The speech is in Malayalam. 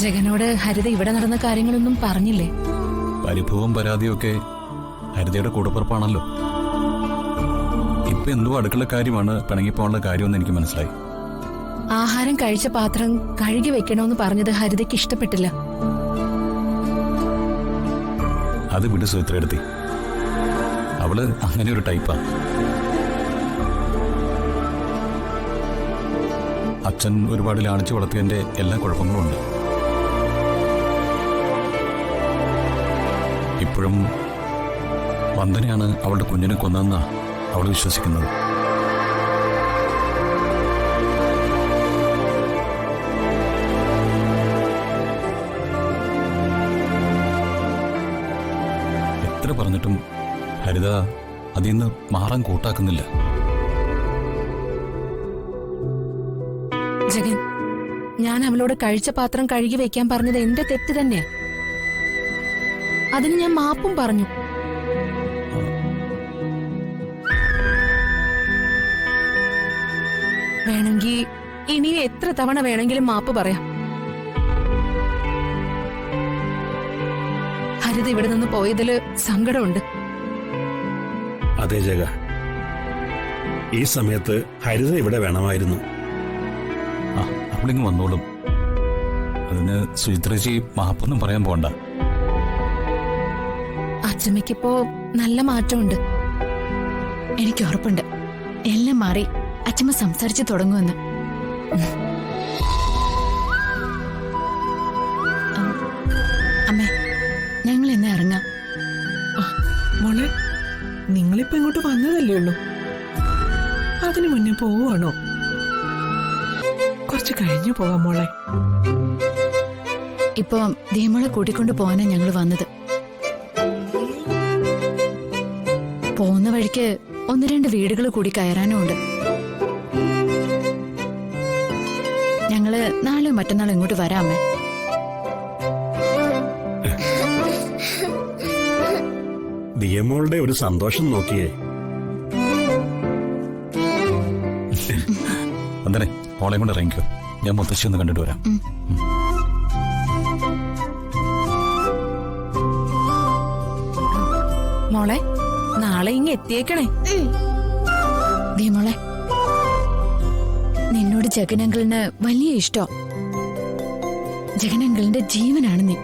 ജഗനോട് ഹരിത ഇവിടെ നടന്ന കാര്യങ്ങളൊന്നും പറഞ്ഞില്ലേ? പരിഭവവും പരാതിയൊക്കെ ഹരിതയുടെ കൂടപ്പുറപ്പാണല്ലോ. ഇപ്പൊ എന്തോ അടുക്കള കാര്യമാണ് പിണങ്ങിപ്പോനുള്ള കാര്യമെന്ന് എനിക്ക് മനസ്സിലായി. ആഹാരം കഴിച്ച പാത്രം കഴുകി വെക്കണമെന്ന് പറഞ്ഞത് ഹരിതയ്ക്ക് ഇഷ്ടപ്പെട്ടില്ല. അത് വിട് സുചിത്രയെടുത്തി, അവള് അങ്ങനെ ഒരു ടൈപ്പാ. അച്ഛൻ ഒരുപാട് ലാളിച്ചു വളർത്തിയതിന്റെ എല്ലാ കുഴപ്പങ്ങളും ഉണ്ട്. ഇപ്പോഴും വന്ദനയാണ് അവളുടെ കുഞ്ഞിനെ കൊന്നതെന്നാ അവൾ വിശ്വസിക്കുന്നത്. എത്ര പറഞ്ഞിട്ടും ഹരിത അതിന്ന് മാറാൻ കൂട്ടാക്കുന്നില്ല. ജഗൻ, ഞാൻ അവളോട് കഴിച്ച പാത്രം കഴുകി വെക്കാൻ പറഞ്ഞത് എന്റെ തെറ്റ് തന്നെയാ. അതിന് ഞാൻ മാപ്പും പറഞ്ഞു. വേണമെങ്കിൽ ഇനി എത്ര തവണ വേണമെങ്കിലും മാപ്പ് പറയാം. ഹരിത ഇവിടെ നിന്ന് പോയതില് സങ്കടമുണ്ട്. അതെ ജഗ, ഈ സമയത്ത് ഹരിത ഇവിടെ വേണമായിരുന്നു. അവളിങ്ങ് വന്നോളും. അതിന് സുചിത്രജി മാപ്പൊന്നും പറയാൻ പോണ്ട. അച്ഛമ്മയ്ക്കിപ്പോ നല്ല മാറ്റമുണ്ട്. എനിക്ക് ഉറപ്പുണ്ട് എല്ലാം മാറി അച്ഛമ്മ സംസാരിച്ചു തുടങ്ങുമെന്ന്. അമ്മേ, ഞങ്ങൾ ഇന്ന് ഇറങ്ങാം. മോളെ, നിങ്ങളിപ്പോ ഇങ്ങോട്ട് വന്നതല്ലേ ഉള്ളൂ, അതിനു മുന്നേ പോവാണോ? കുറച്ച് കഴിഞ്ഞു പോകാം മോളെ. ഇപ്പൊ ധീമോളെ കൂട്ടിക്കൊണ്ട് പോകാനാ ഞങ്ങൾ വന്നത്. പോകുന്ന വഴിക്ക് 1-2 വീടുകൾ കൂടി കയറാനും ഉണ്ട്. ഞങ്ങള് നാളെ മറ്റന്നാൾ ഇങ്ങോട്ട് വരാമേ. ദിയമോളുടെ ഒരു സന്തോഷം നോക്കിയേ. വന്ദനെ, മോളെ കൊണ്ട് ഇറങ്ങിക്കോ. ഞാൻ മുത്തശ്ശി ഒന്ന് കണ്ടിട്ട് വരാം. മോളെ, നാളെ ഇങ്ങ് എത്തിയേക്കണേ. ധീമോളെ, നിന്നോട് ജഗനങ്കിളിന് വലിയ ഇഷ്ടോ. ജഗനങ്കിളിന്റെ ജീവനാണ് നീ.